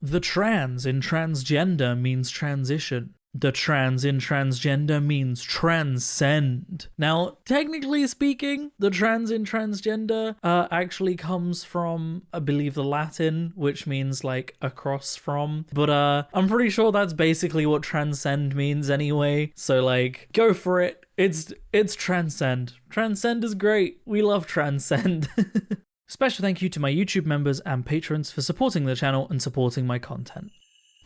The trans in transgender means transition. The trans in transgender means transcend. Now, technically speaking, the trans in transgender actually comes from, I believe, the Latin, which means like across from. But I'm pretty sure that's basically what transcend means anyway. So like, go for it. It's transcend. Transcend is great. We love transcend. Special thank you to my YouTube members and patrons for supporting the channel and supporting my content.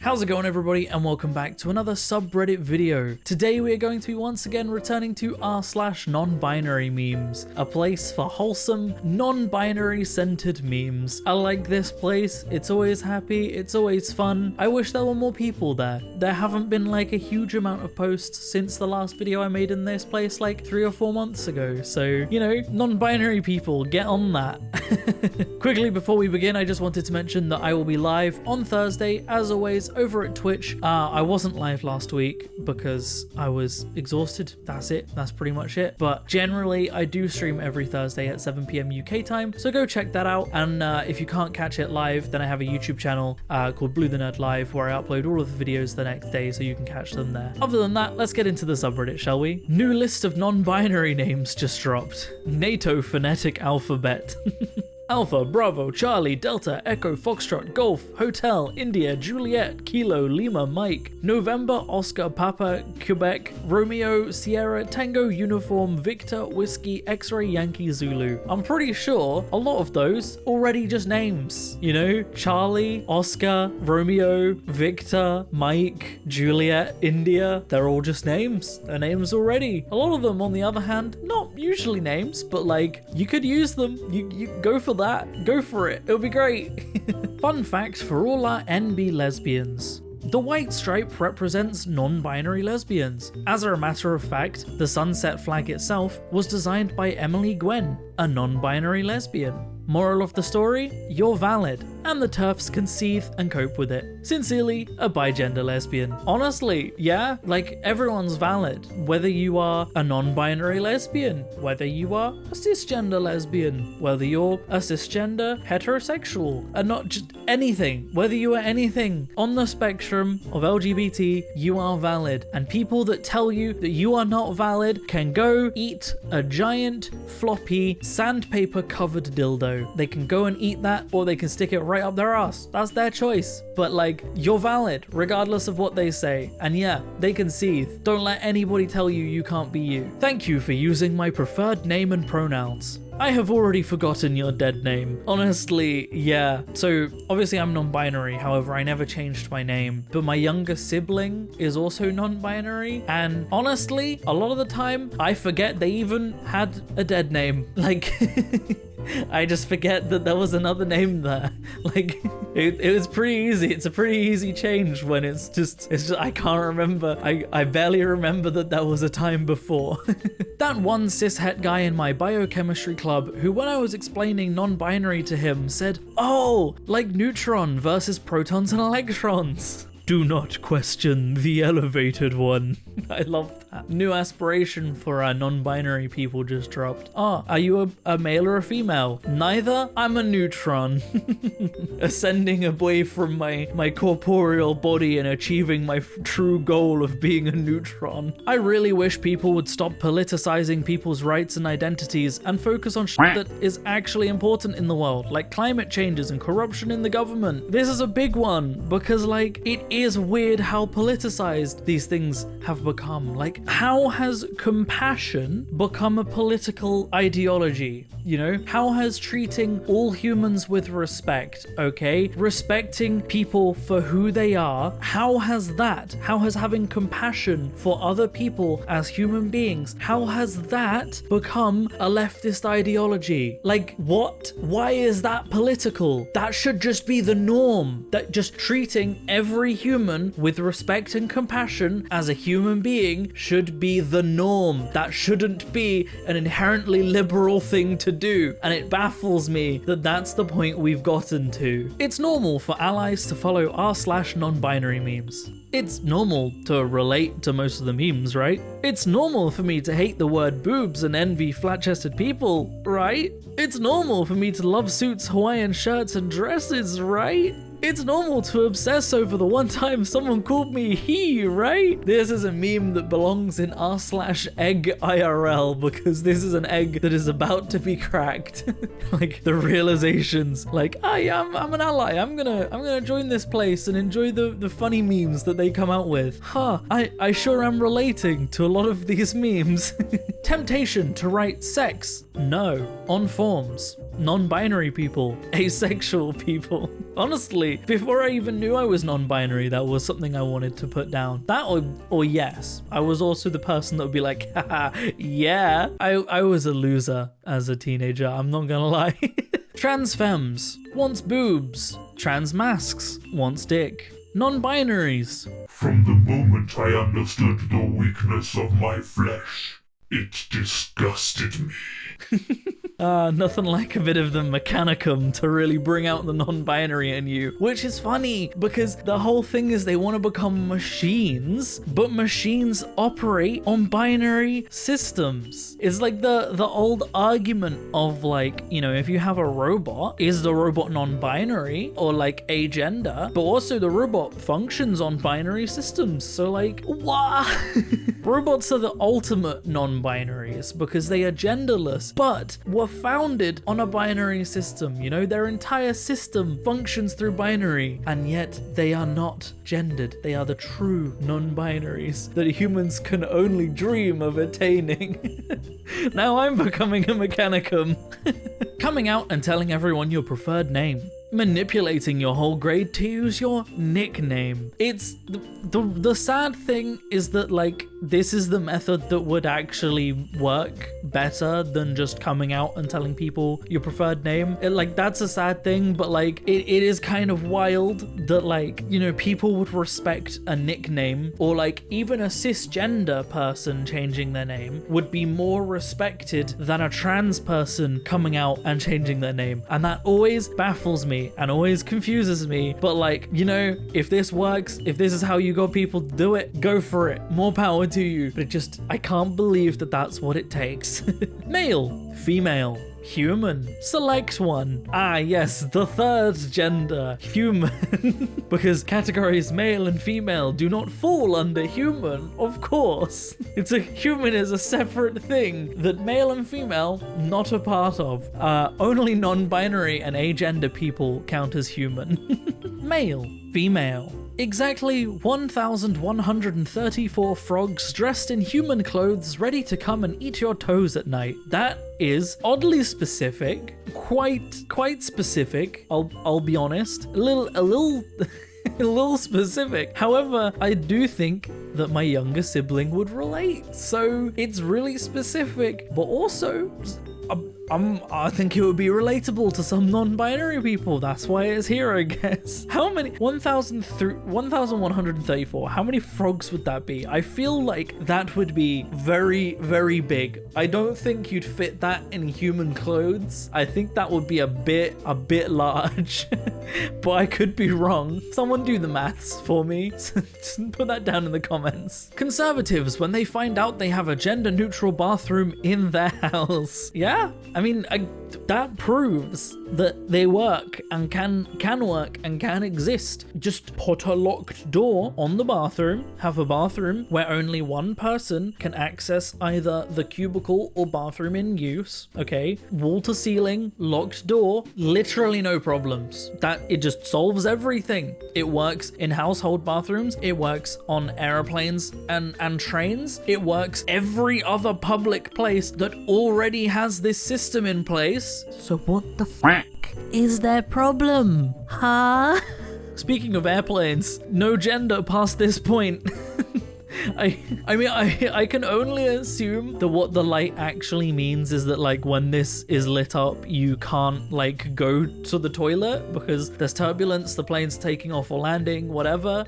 How's it going, everybody, and welcome back to another subreddit video. Today we are going to be once again returning to r/nonbinary memes, a place for wholesome, non-binary centered memes. I like this place, it's always happy, it's always fun. I wish there were more people there. There haven't been like a huge amount of posts since the last video I made in this place like 3 or 4 months ago, so, you know, non-binary people, get on that. Quickly before we begin, I just wanted to mention that I will be live on Thursday, as always, over at Twitch. I wasn't live last week because I was exhausted. That's it. That's pretty much it. But generally, I do stream every Thursday at 7 PM UK time, so go check that out. And if you can't catch it live, then I have a YouTube channel called Blue the Nerd Live, where I upload all of the videos the next day, so you can catch them there. Other than that, let's get into the subreddit, shall we? New list of non-binary names just dropped. NATO phonetic alphabet. Alpha, Bravo, Charlie, Delta, Echo, Foxtrot, Golf, Hotel, India, Juliet, Kilo, Lima, Mike, November, Oscar, Papa, Quebec, Romeo, Sierra, Tango, Uniform, Victor, Whiskey, X-Ray, Yankee, Zulu. I'm pretty sure a lot of those already just names, you know? Charlie, Oscar, Romeo, Victor, Mike, Juliet, India, they're all just names. They're names already. A lot of them, on the other hand, not usually names, but like, you could use them. You go for that. Go for it. It'll be great. Fun fact for all our NB lesbians. The white stripe represents non-binary lesbians. As a matter of fact, the sunset flag itself was designed by Emily Gwen, a non-binary lesbian. Moral of the story? You're valid, and the TERFs can seethe and cope with it. Sincerely, a bigender lesbian. Honestly, yeah, like everyone's valid. Whether you are a non-binary lesbian, whether you are a cisgender lesbian, whether you're a cisgender heterosexual, and not just anything. Whether you are anything on the spectrum of LGBT, you are valid. And people that tell you that you are not valid can go eat a giant, floppy, sandpaper covered dildo. They can go and eat that, or they can stick it right up their ass. That's their choice. But like, you're valid regardless of what they say. And yeah, they can seethe. Don't let anybody tell you you can't be you. Thank you for using my preferred name and pronouns. I have already forgotten your dead name. Honestly, yeah. So obviously I'm non-binary, however I never changed my name, but my younger sibling is also non-binary, and honestly, a lot of the time I forget they even had a dead name. Like, I just forget that there was another name there. Like, it was pretty easy. It's a pretty easy change when it's just I can't remember. I barely remember that there was a time before. That one cishet guy in my biochemistry club who, when I was explaining non-binary to him, said, "Oh, like neutron versus protons and electrons." Do not question the elevated one. I love that. New aspiration for our non-binary people just dropped. Are you a male or a female? Neither. I'm a neutron. Ascending away from my corporeal body and achieving my true goal of being a neutron. I really wish people would stop politicizing people's rights and identities and focus on shit that is actually important in the world, like climate changes and corruption in the government. This is a big one because, like, it is weird how politicized these things have become. Like, how has compassion become a political ideology? You know, how has treating all humans with respect, okay, respecting people for who they are, how has having compassion for other people as human beings, how has that become a leftist ideology? Like, what? Why is that political? That should just be the norm. That just treating every human with respect and compassion as a human being should be the norm. That shouldn't be an inherently liberal thing to do, and it baffles me that that's the point we've gotten to. It's normal for allies to follow r/non-binary memes. It's normal to relate to most of the memes, right? It's normal for me to hate the word boobs and envy flat-chested people, right? It's normal for me to love suits, Hawaiian shirts, and dresses, right? It's normal to obsess over the one time someone called me he, right? This is a meme that belongs in r/egg IRL because this is an egg that is about to be cracked. Like the realizations, like I'm an ally. I'm gonna join this place and enjoy the funny memes that they come out with. I sure am relating to a lot of these memes. Temptation to write sex, no. On forms, non-binary people, asexual people. Honestly, before I even knew I was non-binary, that was something I wanted to put down. That or yes. I was also the person that would be like, haha, yeah. I was a loser as a teenager, I'm not gonna lie. Trans femmes, wants boobs. Trans masks, wants dick. Non-binaries. From the moment I understood the weakness of my flesh, it disgusted me. Nothing like a bit of the mechanicum to really bring out the non-binary in you, which is funny because the whole thing is they want to become machines, but machines operate on binary systems. It's like the old argument of like, you know, if you have a robot, is the robot non-binary or like agender, but also the robot functions on binary systems. So like, what? Robots are the ultimate non-binaries because they are genderless, but were founded on a binary system. You know, their entire system functions through binary, and yet they are not gendered. They are the true non-binaries that humans can only dream of attaining. Now I'm becoming a mechanicum. Coming out and telling everyone your preferred name. Manipulating your whole grade to use your nickname. It's the sad thing is that like this is the method that would actually work better than just coming out and telling people your preferred name. Like that's a sad thing, but like it is kind of wild that like, you know, people would respect a nickname, or like even a cisgender person changing their name would be more respected than a trans person coming out and changing their name. And that always baffles me and always confuses me. But like, you know, if this works, if this is how you got people to do it, go for it. More power to you. But I can't believe that that's what it takes. Male, female, human, select one. Ah yes, the third gender, human. Because categories male and female do not fall under human, of course. Human is a separate thing that male and female not a part of. Only non-binary and agender people count as human. Male, female. Exactly 1,134 frogs dressed in human clothes ready to come and eat your toes at night. That is oddly specific, quite specific. I'll be honest, a little a little specific. However, I do think that my younger sibling would relate. So it's really specific, but also I think it would be relatable to some non-binary people. That's why it's here, I guess. How many? 1,134. How many frogs would that be? I feel like that would be very, very big. I don't think you'd fit that in human clothes. I think that would be a bit large. But I could be wrong. Someone do the maths for me. Just put that down in the comments. Conservatives, when they find out they have a gender-neutral bathroom in their house. Yeah? I mean, that proves that they work and can work and can exist. Just put a locked door on the bathroom, have a bathroom where only one person can access either the cubicle or bathroom in use, okay? Wall to ceiling, locked door, literally no problems. It just solves everything. It works in household bathrooms, it works on airplanes and trains, it works every other public place that already has this system in place. So what the fuck is their problem? Huh? Speaking of airplanes, no gender past this point. I mean, I can only assume that what the light actually means is that like when this is lit up, you can't like go to the toilet because there's turbulence, the plane's taking off or landing, whatever.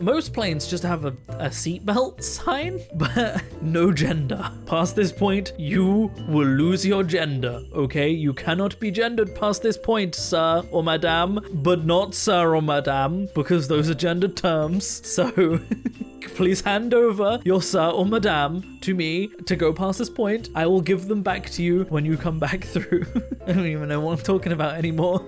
Most planes just have a seatbelt sign, but no gender. Past this point, you will lose your gender, okay? You cannot be gendered past this point, sir or madame, but not sir or madame, because those are gendered terms, so please hand hand over your sir or madame to me to go past this point. I will give them back to you when you come back through. I don't even know what I'm talking about anymore.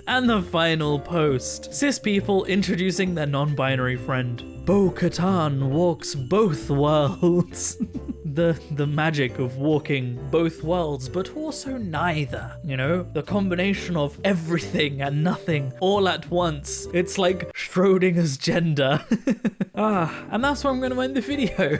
And the final post. Cis people introducing their non-binary friend. Bo-Katan walks both worlds. The magic of walking both worlds, but also neither. You know, the combination of everything and nothing all at once. It's like Schrodinger's gender. And that's where I'm going to end the video.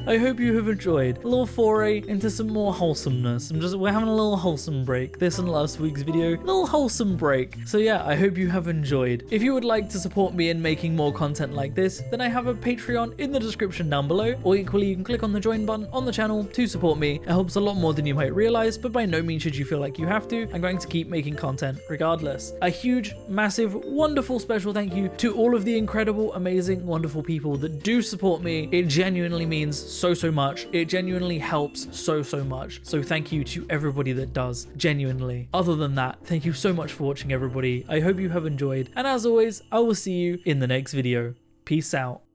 I hope you have enjoyed a little foray into some more wholesomeness. We're having a little wholesome break. This and last week's video, a little wholesome break. So yeah, I hope you have enjoyed. If you would like to support me in making more content like this, then I have a Patreon in the description down below, or equally you can click on the join button on the channel to support me. It helps a lot more than you might realize, but by no means should you feel like you have to. I'm going to keep making content regardless. A huge, massive, wonderful special thank you to all of the incredible, amazing, wonderful people that do support me. It genuinely means so much. It genuinely helps so much. So thank you to everybody that does, genuinely. Other than that, thank you so much for watching, everybody. I hope you have enjoyed, and as always, I will see you in the next video. Peace out.